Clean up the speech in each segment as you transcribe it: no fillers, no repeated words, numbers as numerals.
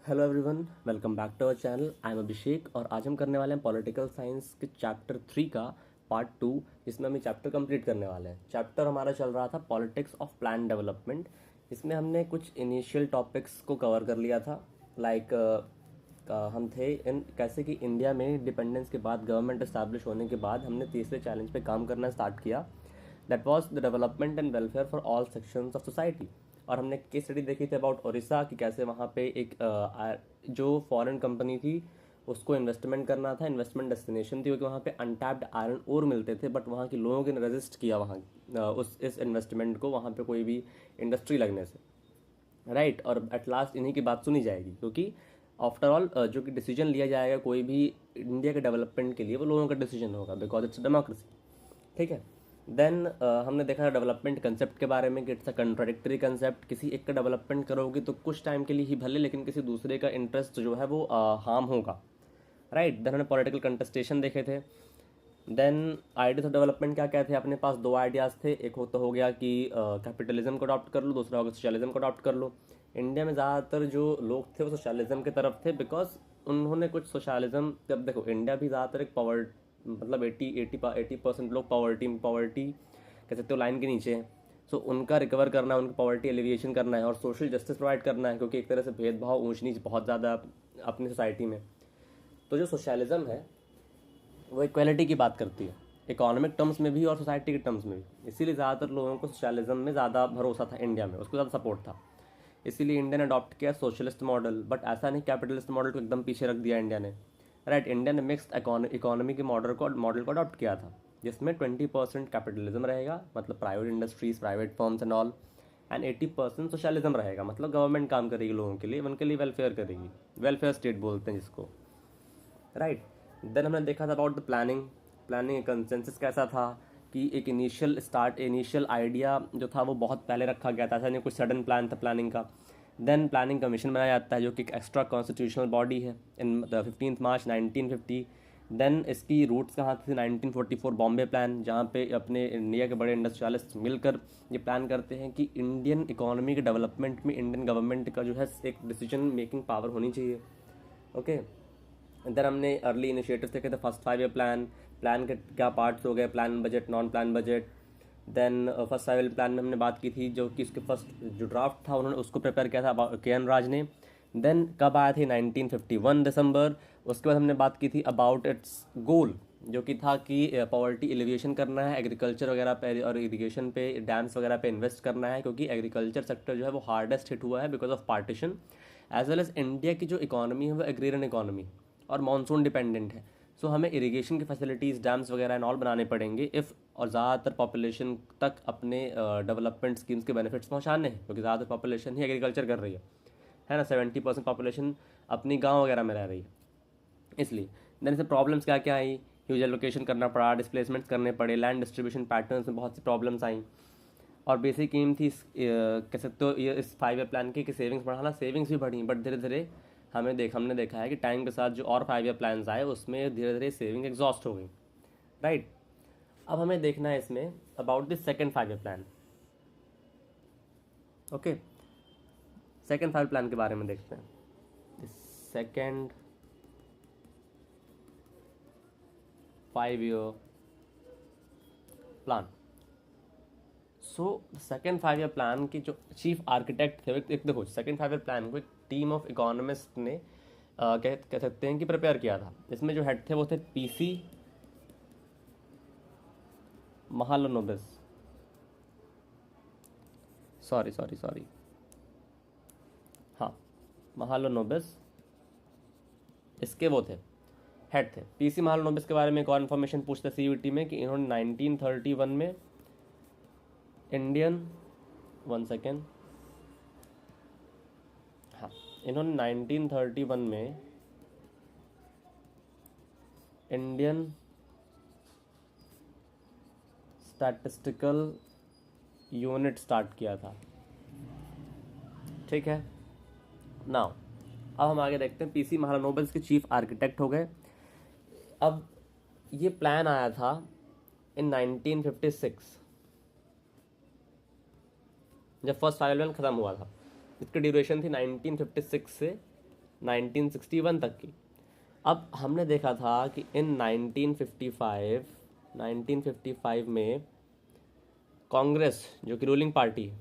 Hello everyone, welcome back to our channel. I am Abhishek और आज हम करने वाले हैं पॉलिटिकल साइंस के चैप्टर 3 का पार्ट 2, जिसमें हम ये चैप्टर कंप्लीट करने वाले हैं। चैप्टर हमारा चल रहा था पॉलिटिक्स ऑफ प्लान डेवलपमेंट। इसमें हमने कुछ इनिशियल टॉपिक्स को कवर कर लिया था। लाइक हम थे इन कैसे कि इंडिया में इंडिपेंडेंस के बाद गवर्नमेंट इस्टेब्लिश होने के बाद हमने तीसरे चैलेंज पे काम करना स्टार्ट किया। That was the development and welfare for all sections of society. और हमने केस स्टडी देखी थी अबाउट उड़ीसा कि कैसे वहाँ पे एक जो फॉरेन कंपनी थी उसको इन्वेस्टमेंट करना था, इन्वेस्टमेंट डेस्टिनेशन थी क्योंकि वहाँ पे अनटैप्ड आयरन ओर मिलते थे, बट वहाँ के लोगों ने रेजिस्ट किया वहाँ उस इस इन्वेस्टमेंट को, वहाँ पे कोई भी इंडस्ट्री लगने से, राइट। और एट लास्ट इन्हीं की बात सुनी जाएगी क्योंकि आफ्टर ऑल जो कि डिसीजन लिया जाएगा कोई भी इंडिया के डेवलपमेंट के लिए वो लोगों का डिसीजन होगा, बिकॉज इट्स डेमोक्रेसी। ठीक है। देन हमने देखा डेवलपमेंट कंसेप्ट के बारे में कि इट्स अ कंट्राडिक्टरी कंसेप्ट। किसी एक का डेवलपमेंट करोगे तो कुछ टाइम के लिए ही भले, लेकिन किसी दूसरे का इंटरेस्ट जो है वो हार्म होगा, राइट। देन हमने पॉलिटिकल कंटेस्टेशन देखे थे। देन आइडियाज ऑफ डेवलपमेंट क्या क्या थे, अपने पास दो आइडियाज़ थे। एक तो हो गया कि कैपिटलिज्म को अडॉप्ट कर लो, दूसरा होगा सोशलिज्म को अडॉप्ट कर लो। इंडिया में ज़्यादातर जो लोग थे वो सोशलिज्म की तरफ थे, बिकॉज उन्होंने कुछ सोशलिज्म, जब देखो इंडिया भी ज़्यादातर एक मतलब 80% लोग पॉवर्टी कह सकते हो लाइन के नीचे हैं। सो उनका रिकवर करना है, उनकी पॉवर्टी एलिविएशन करना है और सोशल जस्टिस प्रोवाइड करना है, क्योंकि एक तरह से भेदभाव ऊंच नीच बहुत ज़्यादा अपनी सोसाइटी में। तो जो सोशलिज्म है वो इक्वालिटी की बात करती है, इकोनॉमिक टर्म्स में भी और सोसाइटी के टर्म्स में भी। इसीलिए ज़्यादातर लोगों को सोशलिज्म में ज़्यादा भरोसा था, इंडिया में उसको ज़्यादा सपोर्ट था। इसीलिए इंडिया ने अडॉप्ट किया सोशलिस्ट मॉडल, बट ऐसा नहीं कैपिटलिस्ट मॉडल को एकदम पीछे रख दिया इंडिया ने, राइट। इंडिया ने मिक्स्ड इकोनॉमी के मॉडल को अडॉप्ट किया था, जिसमें 20% कैपिटलिज्म रहेगा, मतलब private industries, private firms and all, and 80% socialism रहेगा, मतलब गवर्नमेंट काम करेगी लोगों के लिए, उनके लिए वेलफेयर करेगी, वेलफेयर स्टेट बोलते हैं जिसको, राइट। देन हमने देखा था अबाउट द प्लानिंग कंसेंसस कैसा था कि एक इनिशियल आइडिया जो था वो बहुत पहले रखा गया था, ऐसा नहीं कुछ सडन प्लान था प्लानिंग का। देन प्लानिंग कमीशन बनाया जाता है जो कि एक एक्स्ट्रा कॉन्स्टिट्यूशनल बॉडी है इन 15 मार्च 1950। देन इसकी रूट्स कहाँ थी, 1944 बॉम्बे प्लान, जहाँ पे अपने इंडिया के बड़े इंडस्ट्रियलिस्ट मिलकर ये प्लान करते हैं कि इंडियन इकोनॉमी के डेवलपमेंट में इंडियन गवर्नमेंट का जो है एक डिसीजन मेकिंग पावर होनी चाहिए, ओके। इधर हमने अर्ली इनिशिएटिव्स देखे थे, फर्स्ट 5 ईयर प्लान के क्या पार्ट्स हो गए, plan budget, non plan budget. Then first 5 year plan में हमने बात की थी, जो कि इसके फर्स्ट जो ड्राफ्ट था उन्होंने उसको प्रिपेयर किया था के.एन. राज ने। देन कब आया थी, 1951 दिसंबर। उसके बाद हमने बात की थी अबाउट इट्स गोल, जो कि था कि पॉवर्टी एलिविएशन करना है, एग्रीकल्चर वगैरह पे और इरिगेशन पे, डैम्स वगैरह पे इन्वेस्ट करना है, क्योंकि एग्रीकल्चर सेक्टर जो है वो हार्डेस्ट हिट हुआ है because of partition. As well as India की जो इकोनॉमी है वो एग्रेरियन इकोनॉमी और मानसून डिपेंडेंट है। सो हमें इरिगेशन की फैसिलिटीज़, डैम्स वगैरह एंड ऑल बनाने पड़ेंगे इफ़, और ज़्यादातर पॉपुलेशन तक अपने डेवलपमेंट स्कीम्स के बेनिफिट्स पहुंचाने हैं, क्योंकि ज़्यादातर पॉपुलेशन ही एग्रीकल्चर कर रही है ना। 70% पॉपुलेशन अपनी गाँव वगैरह में रह रही है, इसलिए। देन से प्रॉब्लम्स क्या क्या आई, ह्यूज एलोकेशन करना पड़ा, डिस्प्लेसमेंट्स करने पड़े, लैंड डिस्ट्रीब्यूशन पैटर्न्स में बहुत सी प्रॉब्लम्स आई। और बेसिक एम थी कह सकते हो ये इस 5 ईयर प्लान की कि सेविंग्स बढ़ाना। सेविंग्स भी बढ़ी, बट धीरे धीरे हमने देखा है कि टाइम के साथ जो और 5 ईयर प्लान्स आए उसमें धीरे धीरे सेविंग एग्जॉस्ट हो गई, राइट। अब हमें देखना है इसमें about this second 5 year plan, okay. Second 5 year plan के बारे में देखते हैं। Second 5 year plan. So second 5 year plan के जो चीफ आर्किटेक्ट थे, एक देखो सेकेंड 5 ईयर प्लान को एक टीम ऑफ इकोनॉमिस्ट ने कह सकते हैं कि प्रिपेयर किया था। इसमें जो हेड थे वो थे पीसी महालनोबिस, सॉरी हाँ, महालनोबिस इसके वो थे, हेड थे। पीसी महालनोबिस के बारे में एक और इन्फॉर्मेशन पूछते सीयूटी में कि इन्होंने 1931 में इंडियन, वन सेकेंड, हाँ, इन्होंने 1931 में इंडियन स्टैटिस्टिकल यूनिट स्टार्ट किया था, ठीक है। नाउ अब हम आगे देखते हैं, पीसी महालनोबिस के चीफ आर्किटेक्ट हो गए। अब ये प्लान आया था इन 1956, जब फर्स्ट 5 ईयर प्लान खत्म हुआ था। इसकी ड्यूरेशन थी 1956 से 1961 तक की। अब हमने देखा था कि इन 1955 में कांग्रेस जो कि रूलिंग पार्टी है,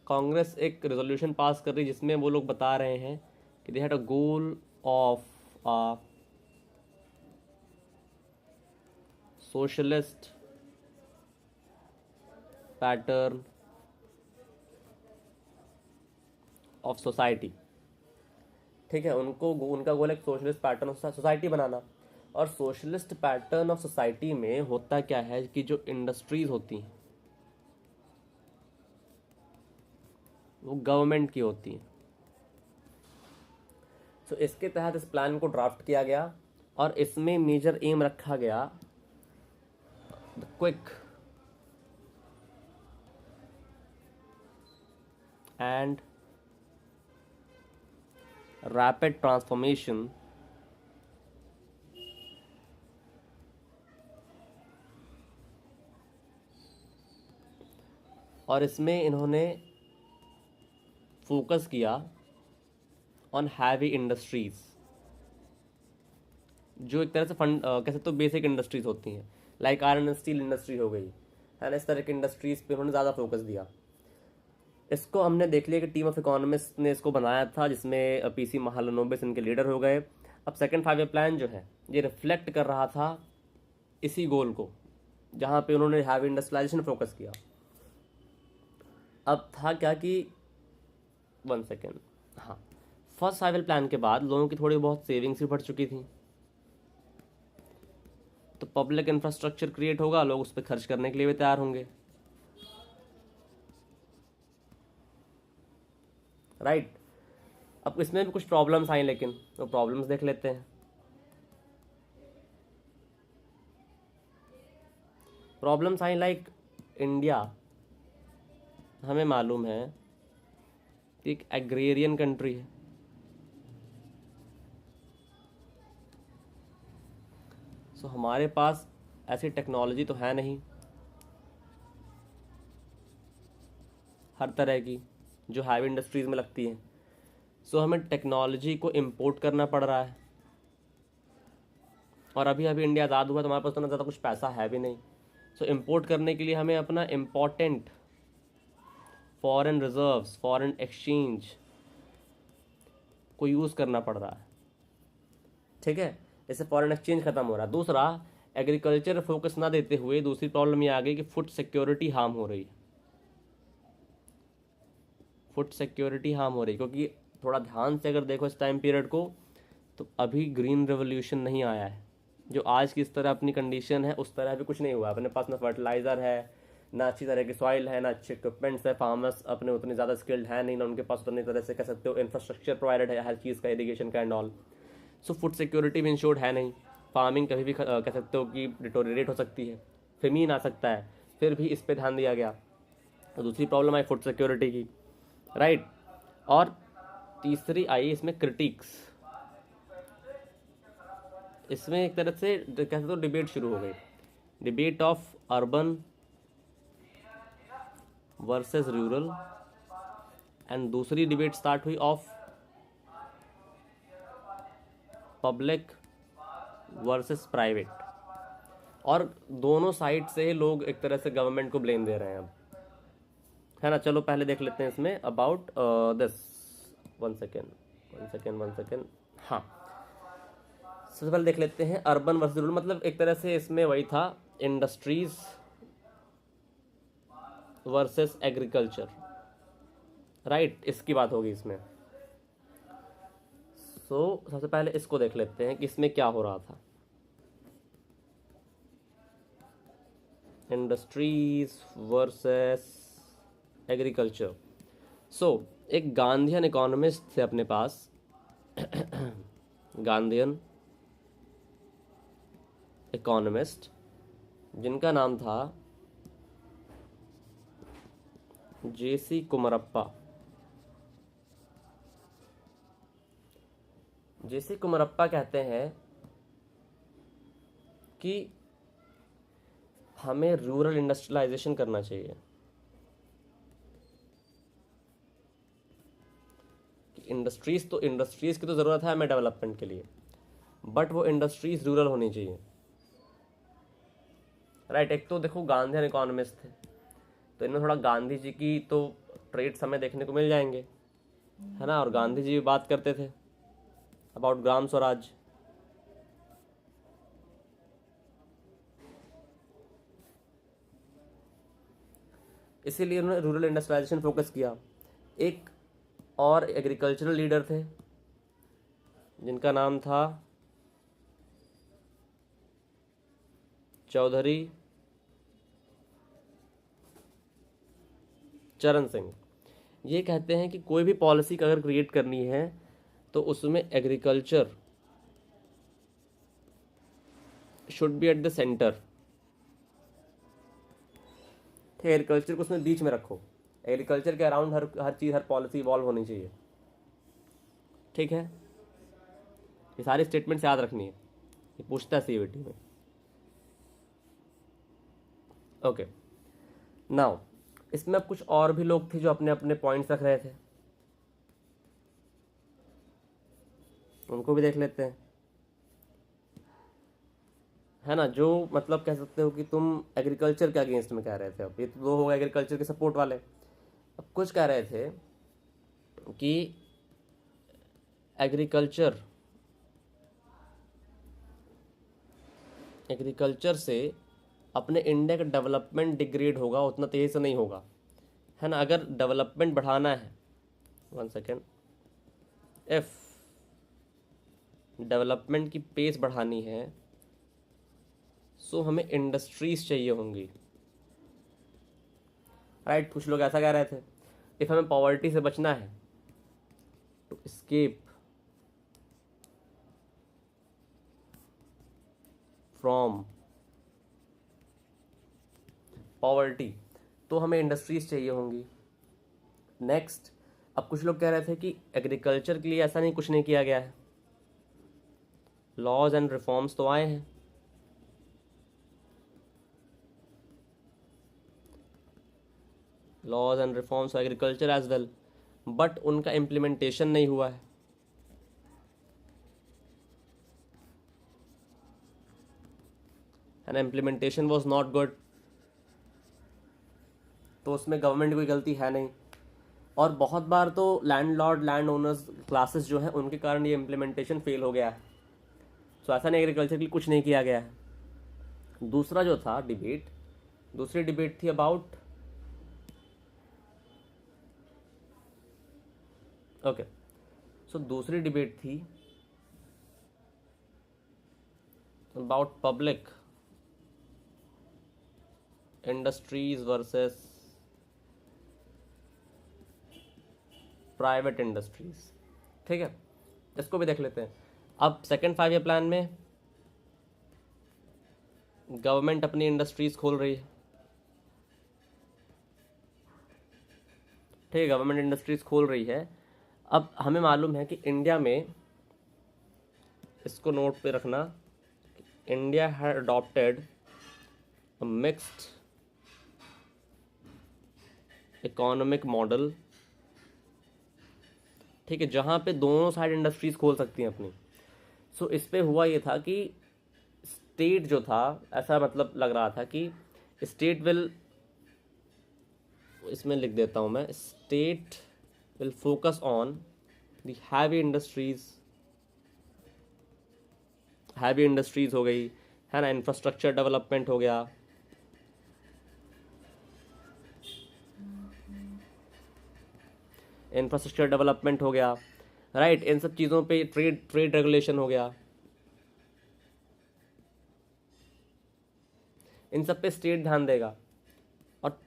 कांग्रेस एक रेजोल्यूशन पास कर रही जिसमें वो लोग बता रहे हैं कि they had a goal of a socialist pattern of society. ठीक है, उनका गोल है सोशलिस्ट पैटर्न ऑफ सोसाइटी बनाना। और सोशलिस्ट पैटर्न ऑफ सोसाइटी में होता क्या है कि जो इंडस्ट्रीज होती हैं वो गवर्नमेंट की होती हैं। तो इसके तहत इस प्लान को ड्राफ्ट किया गया और इसमें मेजर एम रखा गया the quick and rapid transformation और इसमें इन्होंने फोकस किया ऑन हैवी इंडस्ट्रीज, जो एक तरह से कह सकते हो बेसिक इंडस्ट्रीज होती हैं, like iron and steel industry हो गई है ना। इस तरह की इंडस्ट्रीज पे उन्होंने ज़्यादा फोकस दिया। इसको हमने देख लिया कि टीम ऑफ इकोनॉमिस्ट ने इसको बनाया था, जिसमें पीसी महालनोबिस इनके लीडर हो गए। अब सेकंड 5 ईयर प्लान जो है ये रिफ्लेक्ट कर रहा था इसी गोल को, जहाँ पे उन्होंने हैवी इंडस्ट्रियलाइजेशन फोकस किया। अब था क्या कि 1 सेकेंड, हाँ, फर्स्ट 5 ईयर प्लान के बाद लोगों की थोड़ी बहुत सेविंग्स भी बढ़ चुकी थी, तो पब्लिक इंफ्रास्ट्रक्चर क्रिएट होगा, लोग उस पर खर्च करने के लिए भी तैयार होंगे, राइट। अब इसमें भी कुछ प्रॉब्लम्स आई, लेकिन तो प्रॉब्लम्स देख लेते हैं। प्रॉब्लम्स आई लाइक इंडिया, हमें मालूम है कि एक एग्रेरियन कंट्री है। सो हमारे पास ऐसी टेक्नोलॉजी तो है नहीं हर तरह की जो हैवी इंडस्ट्रीज़ में लगती है। सो हमें टेक्नोलॉजी को इम्पोर्ट करना पड़ रहा है। और अभी अभी इंडिया आज़ाद हुआ तो हमारे पास तो ना ज़्यादा कुछ पैसा है भी नहीं। सो इम्पोर्ट करने के लिए हमें अपना important foreign reserves, foreign exchange को यूज़ करना पड़ रहा है। ठीक है, इससे फॉरेन एक्सचेंज खत्म हो रहा है। दूसरा, एग्रीकल्चर फोकस ना देते हुए दूसरी प्रॉब्लम ये आ गई कि फूड सिक्योरिटी हार्म हो रही है। फूड सिक्योरिटी हार्म हो रही है क्योंकि थोड़ा ध्यान से अगर देखो इस टाइम पीरियड को, तो अभी ग्रीन रेवोल्यूशन नहीं आया है। जो आज की इस तरह अपनी कंडीशन है उस तरह अभी कुछ नहीं हुआ। अपने पास ना फर्टिलाइज़र है, ना अच्छी तरह की सॉइल है, ना अच्छे इक्विपमेंट्स है, फार्मर्स अपने उतने ज़्यादा स्किल्ड है नहीं, ना उनके पास उतनी तरह से कह सकते हो इंफ्रास्ट्रक्चर प्रोवाइडेड है हर चीज़ का, इरीगेशन का and all. So food security भी इंश्योर्ड है नहीं। फार्मिंग कभी भी कह सकते हो कि डिटोरिएट हो सकती है, फेमीन आ सकता है, फिर भी इस पर ध्यान दिया गया। तो दूसरी प्रॉब्लम आई फूड सिक्योरिटी की, राइट। और तीसरी आई इसमें क्रिटिक्स। इसमें एक तरह से कह सकते हो डिबेट शुरू हो गई, debate of urban versus rural, and दूसरी डिबेट स्टार्ट हुई ऑफ पब्लिक वर्सेस प्राइवेट। और दोनों साइड से लोग एक तरह से गवर्नमेंट को ब्लेम दे रहे हैं अब, है ना। चलो पहले देख लेते हैं इसमें अबाउट दिस। 1 सेकेंड, हाँ, सबसे पहले देख लेते हैं अर्बन वर्सेस रूरल। मतलब एक तरह से इसमें वही था, इंडस्ट्रीज वर्सेस एग्रीकल्चर, राइट, इसकी बात होगी इसमें। सबसे पहले इसको देख लेते हैं कि इसमें क्या हो रहा था। Industries versus agriculture. एक गांधीयन इकोनॉमिस्ट थे अपने पास, गांधीयन इकोनॉमिस्ट, जिनका नाम था जेसी कुमरप्पा। जेसी कुमरप्पा कहते हैं कि हमें रूरल इंडस्ट्रियलाइजेशन करना चाहिए। इंडस्ट्रीज़ की तो ज़रूरत है हमें डेवलपमेंट के लिए, बट वो इंडस्ट्रीज़ रूरल होनी चाहिए, राइट। एक तो देखो गांधीयन इकोनॉमिस्ट थे, तो इनमें थोड़ा गांधी जी की तो ट्रेड्स हमें देखने को मिल जाएंगे, है ना। और गांधी जी भी बात करते थे अबाउट ग्राम स्वराज। इसीलिए उन्होंने रूरल इंडस्ट्रियलाइजेशन फोकस किया। एक और एग्रीकल्चरल लीडर थे जिनका नाम था चौधरी चरण सिंह। ये कहते हैं कि कोई भी पॉलिसी अगर क्रिएट करनी है तो उसमें agriculture should be at the centre. Agriculture को उसमें बीच में रखो, एग्रीकल्चर के अराउंड हर चीज़, हर पॉलिसी इवॉल्व होनी चाहिए, ठीक है। ये सारी स्टेटमेंट्स याद रखनी है, ये पूछता है सीयूईटी में। ओके, नाउ इसमें अब कुछ और भी लोग थे जो अपने अपने पॉइंट्स रख रहे थे, उनको भी देख लेते हैं, है ना। जो मतलब कह सकते हो कि तुम एग्रीकल्चर के अगेंस्ट में कह रहे थे, अब ये तो दो हो गए एग्रीकल्चर के सपोर्ट वाले। अब कुछ कह रहे थे कि एग्रीकल्चर से अपने इंडिया का डेवलपमेंट डिग्रेड होगा, उतना तेज़ी से नहीं होगा, है ना। अगर डेवलपमेंट बढ़ाना है, 1 सेकेंड, इफ डेवलपमेंट की पेस बढ़ानी है सो हमें इंडस्ट्रीज चाहिए होंगी, राइट। कुछ लोग ऐसा कह रहे थे, इफ हमें पॉवर्टी से बचना है, टू एस्केप फ्रॉम पॉवर्टी, तो हमें इंडस्ट्रीज चाहिए होंगी। नेक्स्ट, अब कुछ लोग कह रहे थे कि एग्रीकल्चर के लिए ऐसा नहीं, कुछ नहीं किया गया है, लॉज एंड रिफॉर्म्स तो आए हैं, laws and reforms agriculture as well, but उनका इम्प्लीमेंटेशन नहीं हुआ है, ना। इम्प्लीमेंटेशन वॉज नॉट गुड, तो उसमें गवर्नमेंट की कोई गलती है नहीं। और बहुत बार तो लैंडलॉर्ड, लैंड ओनर्स क्लासेस जो हैं उनके कारण ये इम्प्लीमेंटेशन फेल हो गया है। सो ऐसा नहीं एग्रीकल्चर के लिए कुछ नहीं किया गया है। दूसरा जो था डिबेट, दूसरी डिबेट थी अबाउट, ओके, सो दूसरी डिबेट थी about public industries versus private industries, ठीक है। इसको भी देख लेते हैं। अब सेकेंड 5 ईयर प्लान में गवर्नमेंट अपनी इंडस्ट्रीज खोल रही है, ठीक है, गवर्नमेंट इंडस्ट्रीज खोल रही है। अब हमें मालूम है कि इंडिया में, इसको नोट पे रखना, India had adopted a mixed economic model, ठीक है, जहाँ पे दोनों साइड इंडस्ट्रीज खोल सकती हैं अपनी। सो इस पे हुआ ये था कि स्टेट जो था, ऐसा मतलब लग रहा था कि स्टेट विल, इसमें लिख देता हूँ मैं, state will focus on the heavy industries हो गई, है ना, इंफ्रास्ट्रक्चर डेवलपमेंट हो गया, इंफ्रास्ट्रक्चर डेवलपमेंट हो गया, राइट। इन सब चीज़ों पे ट्रेड रेगुलेशन हो गया, इन सब पे स्टेट ध्यान देगा। और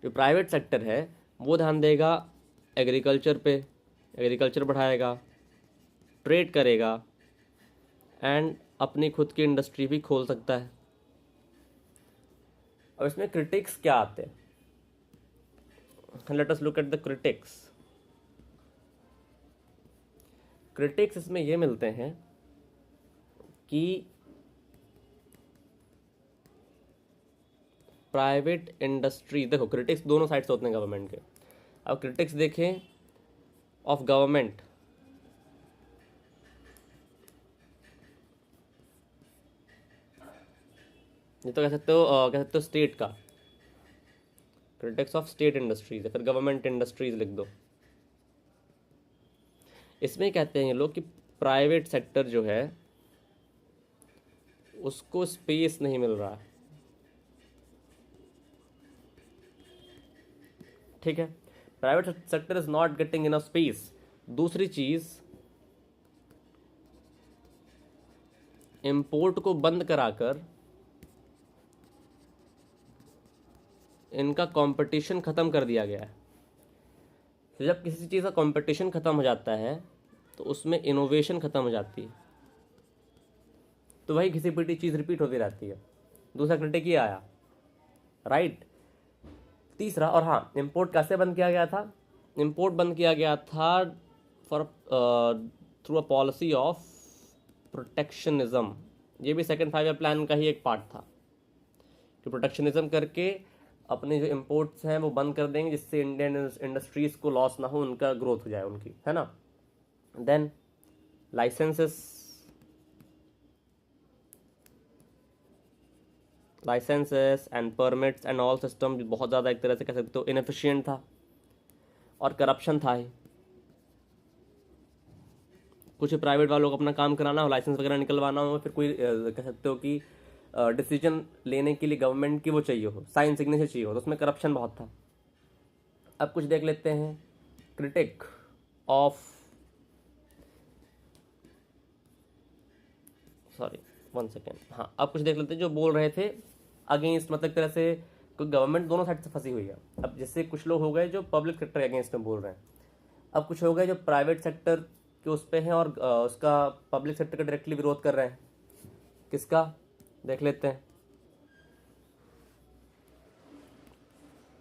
जो प्राइवेट सेक्टर है वो ध्यान देगा एग्रीकल्चर पे, एग्रीकल्चर बढ़ाएगा, ट्रेड करेगा, एंड अपनी खुद की इंडस्ट्री भी खोल सकता है। अब इसमें क्रिटिक्स क्या आते हैं, let us look at the critics. Critics इसमें ये मिलते हैं कि प्राइवेट इंडस्ट्री, देखो क्रिटिक्स दोनों साइड से होते हैं गवर्नमेंट के। अब क्रिटिक्स देखें ऑफ गवर्नमेंट, ये तो कह सकते हो स्टेट का, क्रिटिक्स ऑफ स्टेट इंडस्ट्रीज या फिर गवर्नमेंट इंडस्ट्रीज लिख दो। इसमें कहते हैं ये लोग कि प्राइवेट सेक्टर जो है उसको स्पेस नहीं मिल रहा है, ठीक है, private sector is not getting enough space. दूसरी चीज, इंपोर्ट को बंद कराकर इनका कंपटीशन खत्म कर दिया गया है। तो जब किसी चीज़ का कंपटीशन खत्म हो जाता है तो उसमें इनोवेशन खत्म हो जाती है, तो वही घिसी पिटी चीज़ रिपीट होती रहती है। दूसरा क्रिटिक ये आया, राइट। तीसरा, और हाँ, इंपोर्ट कैसे बंद किया गया था? इंपोर्ट बंद किया गया था for through a policy of protectionism. ये भी सेकंड 5 ईयर प्लान का ही एक पार्ट था कि प्रोटेक्शनिज्म करके अपने जो इंपोर्ट्स हैं वो बंद कर देंगे, जिससे इंडियन इंडस्ट्रीज को लॉस ना हो, उनका ग्रोथ हो जाए उनकी, है ना। Then licences and permits and all system बहुत ज़्यादा एक तरह से कह सकते हो इनएफिशिएंट था, और करप्शन था ही। कुछ प्राइवेट वालों को अपना काम कराना हो, लाइसेंस वगैरह निकलवाना हो, फिर कोई कह सकते हो कि डिसीजन लेने के लिए गवर्नमेंट की वो चाहिए हो, साइन सिग्नेचर चाहिए हो, तो उसमें करप्शन बहुत था। अब कुछ देख लेते हैं क्रिटिक ऑफ, सॉरी 1 सेकेंड, हाँ, अब कुछ देख लेते हैं जो बोल रहे थे अगेंस्ट, मतलब एक तरह से कोई गवर्नमेंट दोनों साइड से फंसी हुई है। अब जैसे कुछ लोग हो गए जो पब्लिक सेक्टर अगेंस्ट में बोल रहे हैं, अब कुछ हो गए जो प्राइवेट सेक्टर के उस पे हैं और उसका पब्लिक सेक्टर का डायरेक्टली विरोध कर रहे हैं। किसका देख लेते हैं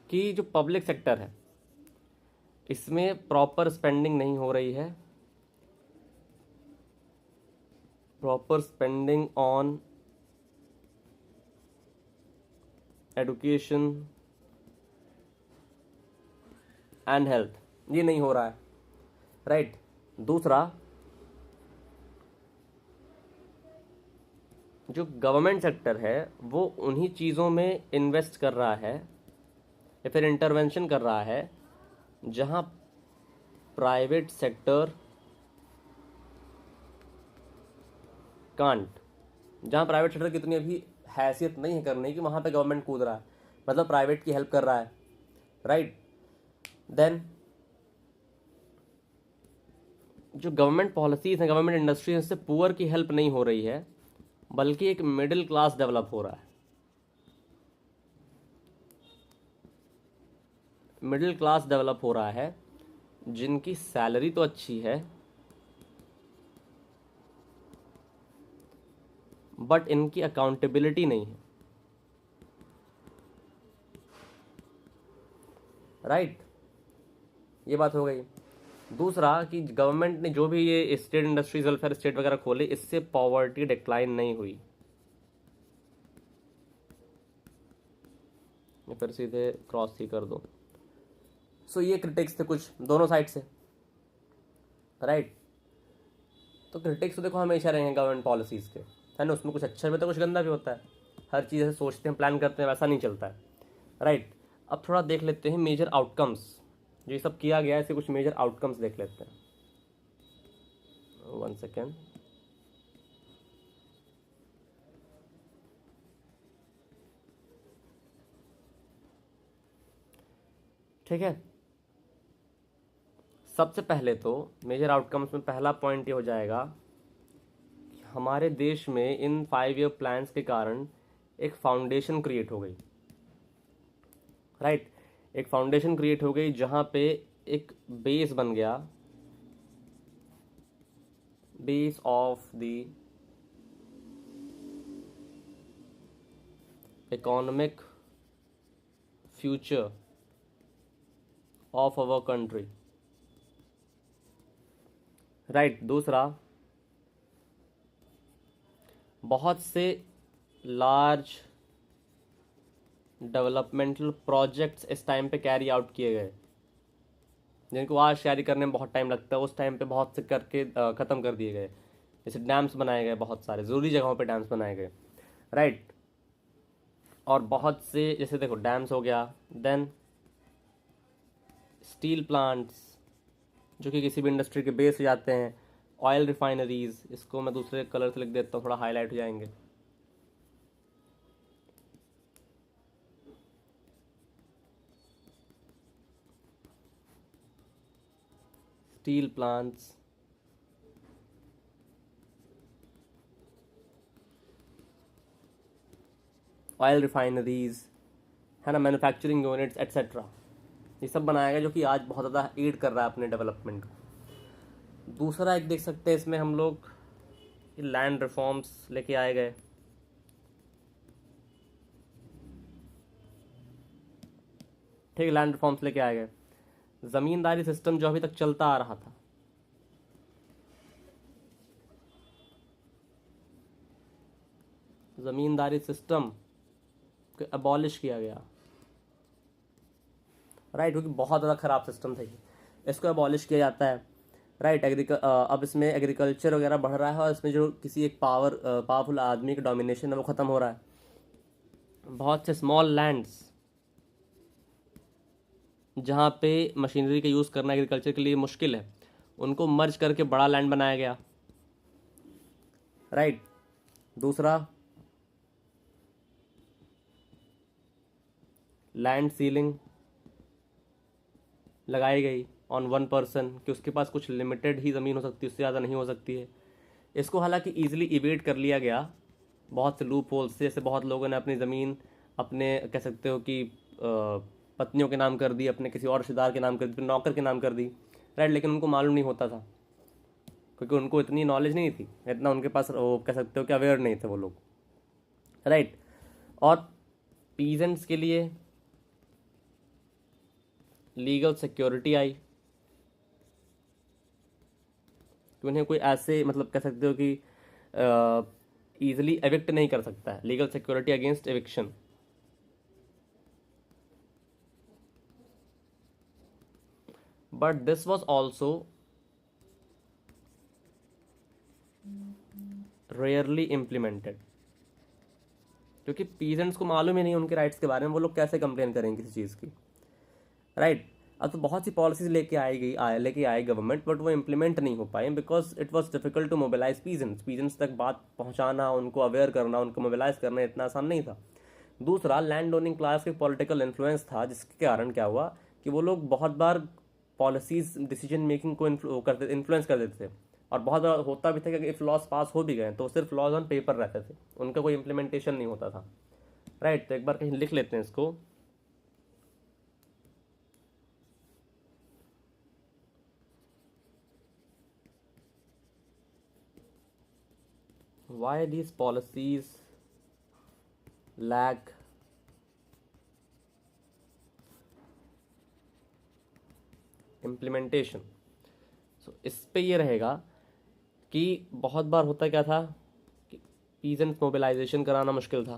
कि जो पब्लिक सेक्टर है इसमें प्रॉपर स्पेंडिंग नहीं हो रही है, proper spending on education and health, ये नहीं हो रहा है, राइट। दूसरा, जो गवर्नमेंट सेक्टर है वो उन्हीं चीज़ों में इन्वेस्ट कर रहा है या फिर इंटरवेंशन कर रहा है जहां प्राइवेट सेक्टर कांट, जहां प्राइवेट सेक्टर की इतनी अभी हैसियत नहीं है करने की, वहां पे गवर्नमेंट कूद रहा है, मतलब प्राइवेट की हेल्प कर रहा है, राइट। देन जो गवर्नमेंट पॉलिसीज हैं, गवर्नमेंट इंडस्ट्रीज से पुअर की हेल्प नहीं हो रही है, बल्कि एक मिडिल क्लास डेवलप हो रहा है। मिडिल क्लास डेवलप हो रहा है जिनकी सैलरी तो अच्छी है बट इनकी अकाउंटेबिलिटी नहीं है, राइट। ये बात हो गई। दूसरा कि गवर्नमेंट ने जो भी ये स्टेट इंडस्ट्रीज वेलफेयर स्टेट वगैरह खोले, इससे पॉवर्टी डिक्लाइन नहीं हुई। फिर सीधे क्रॉस ही कर दो। सो ये क्रिटिक्स थे कुछ दोनों साइड से, राइट। तो क्रिटिक्स तो देखो हमेशा रहेंगे गवर्नमेंट पॉलिसीज के, है ना, उसमें कुछ अच्छा भी होता है, कुछ गंदा भी होता है। हर चीज़ ऐसे सोचते हैं, प्लान करते हैं, वैसा नहीं चलता है, राइट। अब थोड़ा देख लेते हैं मेजर आउटकम्स, जो ये सब किया गया है ऐसे कुछ मेजर आउटकम्स देख लेते हैं। 1 सेकेंड, ठीक है। सबसे पहले तो मेजर आउटकम्स में पहला पॉइंट ये हो जाएगा कि हमारे देश में इन 5 ईयर प्लान्स के कारण एक फाउंडेशन क्रिएट हो गई, राइट। एक फाउंडेशन क्रिएट हो गई जहां पे एक बेस बन गया, base of the economic future of our country, right. दूसरा, बहुत से लार्ज डेवलपमेंटल प्रोजेक्ट्स इस टाइम पे कैरी आउट किए गए, जिनको आज कैरी करने में बहुत टाइम लगता है, उस टाइम पे बहुत से करके ख़त्म कर दिए गए। जैसे डैम्स बनाए गए, बहुत सारे ज़रूरी जगहों पे डैम्स बनाए गए, राइट। और बहुत से, जैसे देखो डैम्स हो गया, देन स्टील प्लांट्स जो कि किसी भी इंडस्ट्री के बेस हो जाते हैं, ऑयल रिफाइनरीज, इसको मैं दूसरे कलर से लिख देता हूँ, थोड़ा हाईलाइट हो जाएंगे। स्टील प्लांट्स, ऑयल रिफाइनरीज, है ना, मैन्युफैक्चरिंग यूनिट्स एट्सेट्रा, ये सब बनाया गया जो कि आज बहुत ज़्यादा एड कर रहा है अपने डेवलपमेंट को। दूसरा एक देख सकते हैं इसमें हम लोग, लैंड रिफॉर्म्स लेके आए गए, ठीक है, लैंड रिफॉर्म्स लेके आए गए। ज़मींदारी सिस्टम जो अभी तक चलता आ रहा था, ज़मींदारी सिस्टम को अबॉलिश किया गया, राइट, क्योंकि बहुत ज़्यादा ख़राब सिस्टम था ये, इसको अबॉलिश किया जाता है, राइट। अब इसमें एग्रीकल्चर वगैरह बढ़ रहा है और इसमें जो किसी एक पावरफुल आदमी का डोमिनेशन है वो ख़त्म हो रहा है। बहुत से स्मॉल लैंड्स जहाँ पे मशीनरी का यूज़ करना एग्रीकल्चर के लिए मुश्किल है, उनको मर्ज करके बड़ा लैंड बनाया गया, राइट। दूसरा, लैंड सीलिंग लगाई गई ऑन वन पर्सन, कि उसके पास कुछ लिमिटेड ही ज़मीन हो सकती है, उससे ज़्यादा नहीं हो सकती है। इसको हालांकि ईजिली इवेट कर लिया गया बहुत से लूप होल्स से, जैसे बहुत लोगों ने अपनी ज़मीन अपने, कह सकते हो कि पत्नियों के नाम कर दी, अपने किसी और रिश्तेदार के नाम कर दी, अपने नौकर के नाम कर दी, राइट। लेकिन उनको मालूम नहीं होता था, क्योंकि उनको इतनी नॉलेज नहीं थी, इतना उनके पास वो, कह सकते हो कि अवेयर नहीं थे वो लोग, राइट। और पीजेंट्स के लिए लीगल सिक्योरिटी आई, कि उन्हें कोई ऐसे, मतलब कह सकते हो कि ईजिली एविक्ट नहीं कर सकता है, legal security against eviction. But this was also rarely implemented, क्योंकि पीजेंट्स को मालूम ही नहीं उनके राइट्स के बारे में, वो लोग कैसे कंप्लेन करेंगे किसी चीज़ की, राइट। अब तो बहुत सी पॉलिसीज लेके आए गवर्नमेंट, बट वो इम्प्लीमेंट नहीं हो पाए, because it was difficult to mobilise peasants तक बात पहुंचाना, उनको अवेयर करना, उनको मोबिलाइज करना इतना आसान नहीं था। दूसरा, लैंड ओनिंग क्लास के पॉलिटिकल इन्फ्लुएंस था, जिसके कारण क्या हुआ कि वो लोग बहुत बार पॉलिसीज डिसीजन मेकिंग को इन्फ्लुएंस कर देते थे, और बहुत बार होता भी था कि इफ लॉज पास हो भी गए तो सिर्फ लॉज ऑन पेपर रहते थे, उनका कोई इम्प्लीमेंटेशन नहीं होता था, राइट। तो एक बार कहीं लिख लेते हैं इसको, why these policies lack implementation। सो इस पे ये रहेगा कि बहुत बार होता क्या था कि पीजेंट्स मोबिलाइजेशन कराना मुश्किल था,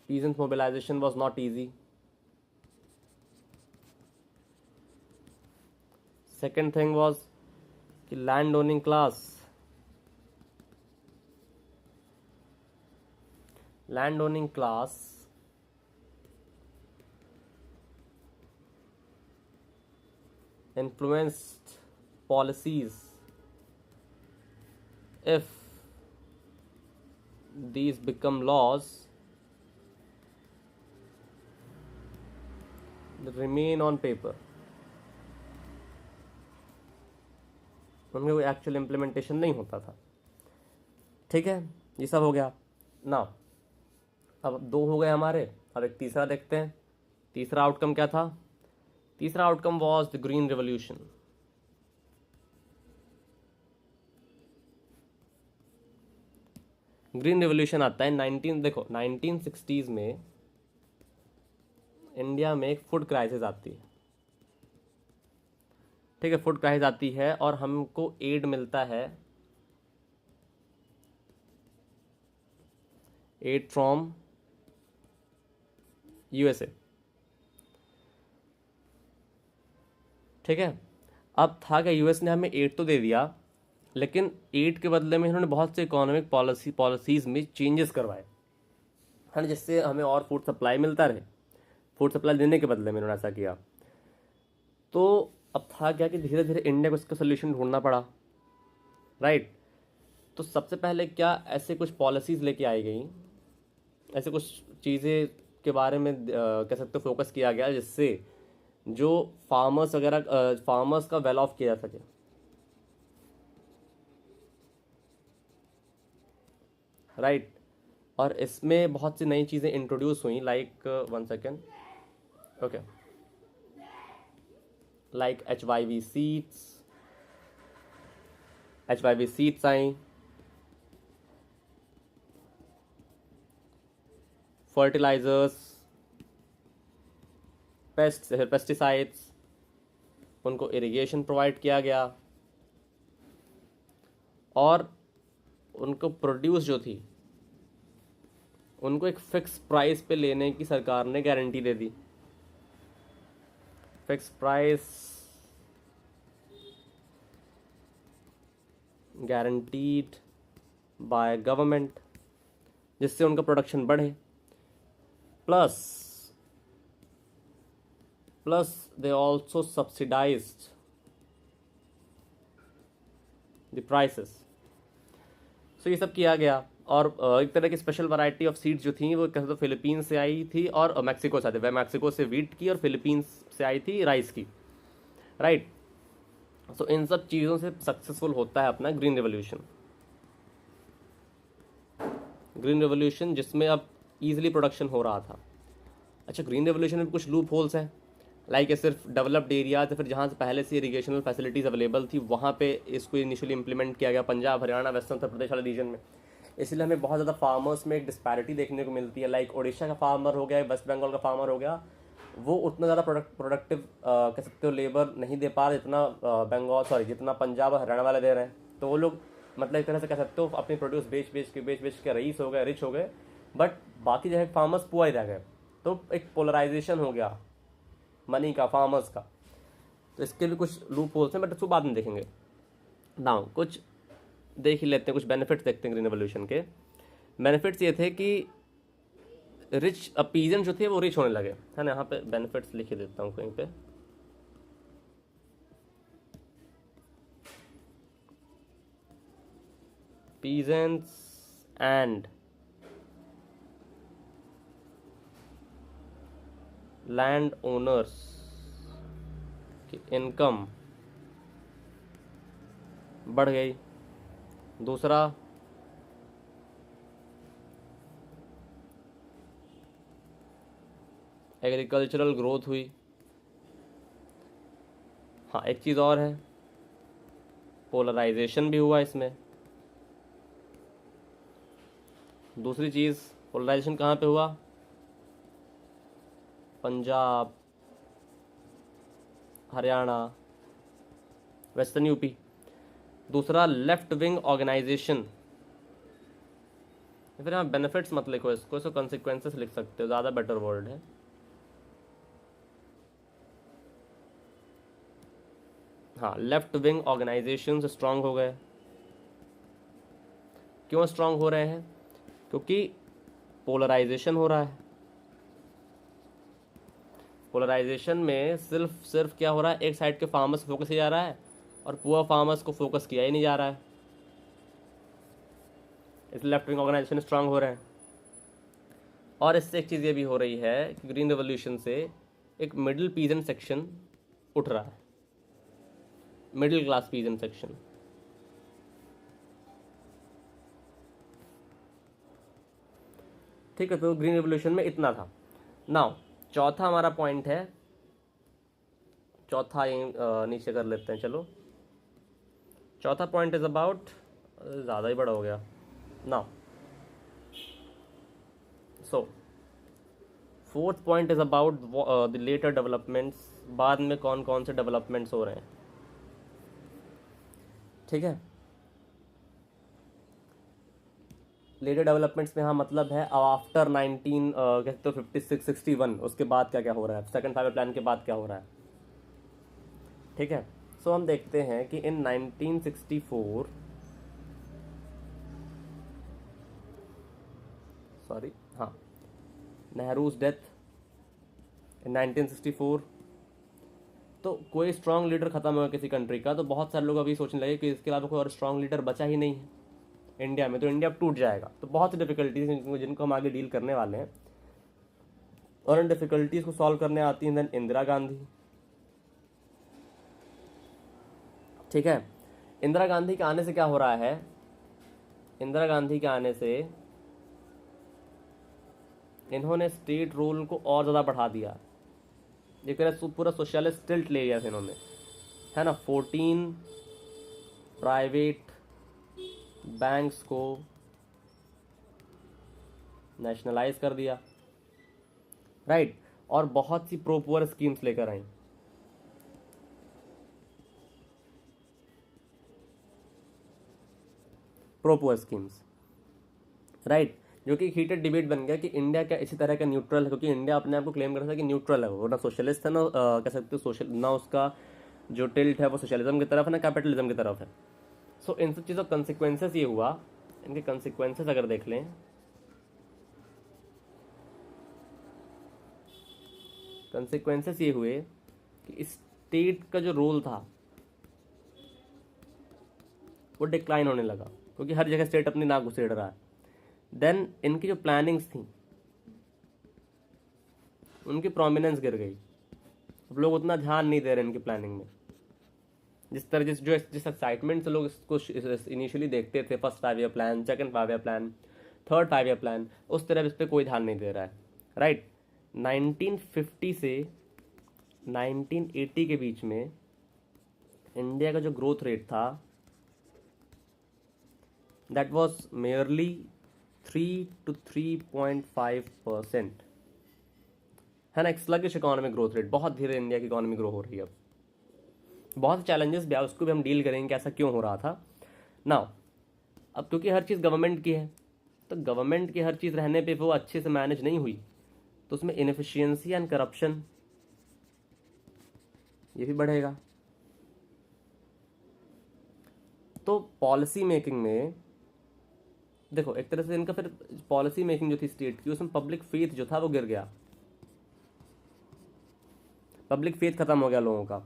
peasants mobilisation was not easy. Second thing was कि land owning class influenced policies if these become laws, they remain on paper, उनमें कोई एक्चुअल इम्प्लीमेंटेशन नहीं होता था, ठीक है। ये सब हो गया ना। अब दो हो गए हमारे, अब एक तीसरा देखते हैं। तीसरा आउटकम क्या था? तीसरा outcome was the green revolution. Green revolution आता है 1960s में इंडिया में एक फूड क्राइसिस आती है, ठीक है, फूड क्राइसिस आती है और हमको एड मिलता है एड फ्रॉम यूएसए। ठीक है, अब था क्या, यूएस ने हमें एड तो दे दिया, लेकिन एड के बदले में इन्होंने बहुत से इकोनॉमिक पॉलिसीज में चेंजेस करवाए, है ना, जिससे हमें और फूड सप्लाई मिलता रहे। फूड सप्लाई देने के बदले में इन्होंने ऐसा किया। तो अब था क्या कि धीरे धीरे इंडिया को इसका सोल्यूशन ढूंढना पड़ा, राइट। तो सबसे पहले क्या ऐसे कुछ पॉलिसीज़ लेके आई गई, ऐसे कुछ चीज़ें के बारे में कह सकते हो फोकस किया गया, जिससे जो फार्मर्स वगैरह, फार्मर्स का वेल ऑफ किया जा सके, राइट। और इसमें बहुत सी नई चीज़ें इंट्रोड्यूस हुई, like one second, okay, like H Y V seeds आई, फर्टिलाइजर्स, पेस्टिसाइड्स, उनको इरिगेशन प्रोवाइड किया गया, और उनको प्रोड्यूस जो थी उनको एक फिक्स प्राइस पे लेने की सरकार ने गारंटी दे दी। Fix price guaranteed by government, जिससे उनका प्रोडक्शन बढ़े, plus they also subsidised the prices. So ये सब किया गया। और एक तरह की स्पेशल वैरायटी ऑफ सीड्स जो थी वो कहते तो फिलीपींस से आई थी और मैक्सिको से आई थी। वह मैक्सिको से वीट की और फिलीपींस से आई थी राइस की, राइट। सो इन सब चीज़ों से सक्सेसफुल होता है अपना ग्रीन रेवोल्यूशन। ग्रीन रेवोल्यूशन जिसमें अब ईजिली प्रोडक्शन हो रहा था। अच्छा, ग्रीन रेवोल्यूशन में कुछ लूप होल्स हैं, लाइक सिर्फ डेवलप्ड एरियाज, फिर जहाँ से पहले से इरीगेशनल फैसिलिटीज़ अवेलेबल थी वहाँ पे इसको इनिशियली इंप्लीमेंट किया गया, पंजाब, हरियाणा, वेस्टर्न उत्तर प्रदेश वाले रीजन में। इसलिए हमें बहुत ज़्यादा फार्मर्स में एक डिस्पैरिटी देखने को मिलती है। लाइक उड़ीसा का फार्मर हो गया, वेस्ट बंगाल का फार्मर हो गया, वो उतना ज़्यादा प्रोडक्टिव कह सकते हो लेबर नहीं दे पा रहे जितना पंजाब और हरियाणा वाले दे रहे हैं। तो वो लोग मतलब एक तरह से कह सकते हो अपनी प्रोड्यूस बेच के रईस हो गए, रिच हो गए, बट बाकी जो है फार्मर्स पुअर ही रह गए। तो एक पोलराइजेशन हो गया मनी का, फार्मर्स का। तो इसके भी कुछ लूप होल्स हैं, बट उसको बाद में देखेंगे। नाउ कुछ देख ही लेते हैं, कुछ बेनिफिट्स देखते हैं ग्रीन रेवोल्यूशन के। बेनिफिट्स ये थे कि रिच पीजेंट जो थे वो रिच होने लगे, है ना। यहाँ पे बेनिफिट्स लिख देता हूँ कहीं पे। पीजेंट्स एंड लैंड ओनर्स की इनकम बढ़ गई। दूसरा, एग्रीकल्चरल ग्रोथ हुई। हाँ, एक चीज़ और है, पोलराइजेशन भी हुआ इसमें। दूसरी चीज़, पोलराइजेशन कहाँ पे हुआ? Punjab, Haryana, western UP. दूसरा, लेफ्ट विंग ऑर्गेनाइजेशन। फिर यहाँ बेनिफिट्स मत लिखो, इसको कॉन्सिक्वेंसेस लिख सकते हो, ज़्यादा बेटर वर्ड है। हाँ, लेफ्ट विंग ऑर्गेनाइजेशन स्ट्रांग हो गए। क्यों स्ट्रांग हो रहे हैं? क्योंकि पोलराइजेशन हो रहा है। पोलराइजेशन में सिर्फ क्या हो रहा है, एक साइड के फार्मर्स फोकस किया जा रहा है और पुअर फार्मर्स को फोकस किया ही नहीं जा रहा है। इसलिए लेफ्ट विंग ऑर्गेनाइजेशन स्ट्रांग हो रहे हैं। और इससे एक चीज़ ये भी हो रही है कि ग्रीन रेवोल्यूशन से एक मिडिल पीजेंट सेक्शन उठ रहा है, मिडिल क्लास पीजेंट सेक्शन। ठीक है, तो ग्रीन रेवोल्यूशन में इतना था। नाउ चौथा हमारा पॉइंट है, चौथा नीचे कर लेते हैं, चलो। चौथा पॉइंट इज अबाउट, ज़्यादा ही बड़ा हो गया। Now so fourth point is about the later developments. बाद में कौन कौन से डेवलपमेंट्स हो रहे हैं, ठीक है। लेटेस्ट डेवलपमेंट्स में हाँ मतलब है आफ्टर 19 कहते हो 56-61 उसके बाद क्या क्या हो रहा है, सेकंड 5 ईयर प्लान के बाद क्या हो रहा है। ठीक है, सो हम देखते हैं कि इन 1964 सॉरी हाँ नेहरूज डेथ इन 1964। तो कोई स्ट्रांग लीडर खत्म हुआ किसी कंट्री का, तो बहुत सारे लोग अभी सोचने लगे कि इसके अलावा कोई और स्ट्रांग लीडर बचा ही नहीं है इंडिया में, तो इंडिया अब टूट जाएगा। तो बहुत सी डिफिकल्टीज जिनको हम आगे डील करने वाले हैं, और इन डिफिकल्टीज को सॉल्व करने आती हैं देन इंदिरा गांधी। ठीक है, इंदिरा गांधी के आने से क्या हो रहा है, इंदिरा गांधी के आने से इन्होंने स्टेट रोल को और ज़्यादा बढ़ा दिया, ये पूरा सोशलिस्ट टिल्ट ले लिया था इन्होंने, है ना। 14 प्राइवेट बैंक्स को नेशनलाइज कर दिया, राइट, और बहुत सी प्रो पुअर स्कीम्स लेकर आई। प्रो पुअर स्कीम्स, राइट, जो कि हीटेड डिबेट बन गया कि इंडिया क्या इसी तरह का न्यूट्रल है, क्योंकि इंडिया अपने आप को क्लेम करता है कि न्यूट्रल है, वो ना सोशलिस्ट है ना कह सकते हो सोशल, ना उसका जो टिल्ट है वो सोशलिज्म की तरफ है ना कैपिटलिज्म की तरफ है। सो इन सब चीज़ों कंसिक्वेंसेस ये हुआ, इनके कंसिक्वेंसेस अगर देख लें, कंसिक्वेंसेस ये हुए कि स्टेट का जो रोल था वो डिक्लाइन होने लगा, क्योंकि हर जगह स्टेट अपनी नाक घुसेड़ रहा है। देन इनकी जो प्लानिंग्स थी उनकी प्रोमिनेंस गिर गई, अब लोग उतना ध्यान नहीं दे रहे इनकी प्लानिंग में। जिस तरह जिस एक्साइटमेंट से लोग इसको इनिशियली देखते थे, first 5 year plan, second 5 year plan, third 5 year plan, उस तरह इस पर कोई ध्यान नहीं दे रहा है, राइट। 1950 से 1980 के बीच में इंडिया का जो ग्रोथ रेट था दैट वाज मेयरली 3 to 3.5%, है ना। एक स्लगिश इकोनॉमिक ग्रोथ रेट, बहुत धीरे इंडिया की इकोनॉमी ग्रो हो रही है। अब बहुत चैलेंजेस भी है, उसको भी हम डील करेंगे कि ऐसा क्यों हो रहा था ना। अब क्योंकि हर चीज़ गवर्नमेंट की है, तो गवर्नमेंट की हर चीज़ रहने पे वो अच्छे से मैनेज नहीं हुई, तो उसमें इनएफिशिएंसी एंड करप्शन ये भी बढ़ेगा। तो पॉलिसी मेकिंग में देखो एक तरह से इनका फिर पॉलिसी मेकिंग जो थी स्टेट की, उसमें पब्लिक फेथ जो था वो गिर गया, पब्लिक फेथ खत्म हो गया लोगों का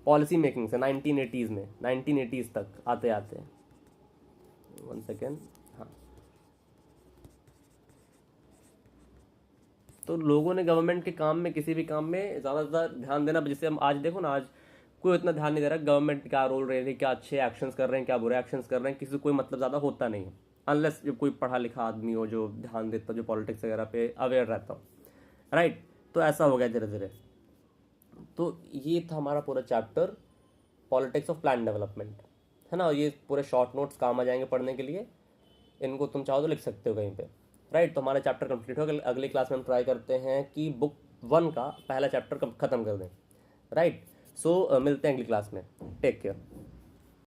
पॉलिसी मेकिंग से 1980s में, 1980s तक आते आते। 1 सेकेंड, हाँ, तो लोगों ने गवर्नमेंट के काम में, किसी भी काम में ज़्यादा ध्यान देना, जैसे हम आज देखो ना, आज कोई इतना ध्यान नहीं दे रहा गवर्नमेंट क्या रोल रहे थे, क्या अच्छे एक्शंस कर रहे हैं, क्या बुरे एक्शंस कर रहे हैं, किसी को कोई मतलब ज़्यादा होता नहीं है, अनलेस जब कोई पढ़ा लिखा आदमी हो जो ध्यान देता, जो पॉलिटिक्स वगैरह पे अवेयर रहता हो, राइट। तो ऐसा हो गया धीरे धीरे। तो ये था हमारा पूरा chapter politics of plan development, है ना। ये पूरे शॉर्ट नोट्स काम आ जाएंगे पढ़ने के लिए, इनको तुम चाहो तो लिख सकते हो कहीं पे, राइट। तो हमारा चैप्टर कंप्लीट हो गया, अगली क्लास में हम ट्राई करते हैं कि बुक 1 का पहला चैप्टर खत्म कर दें, राइट। सो मिलते हैं अगली क्लास में, टेक केयर।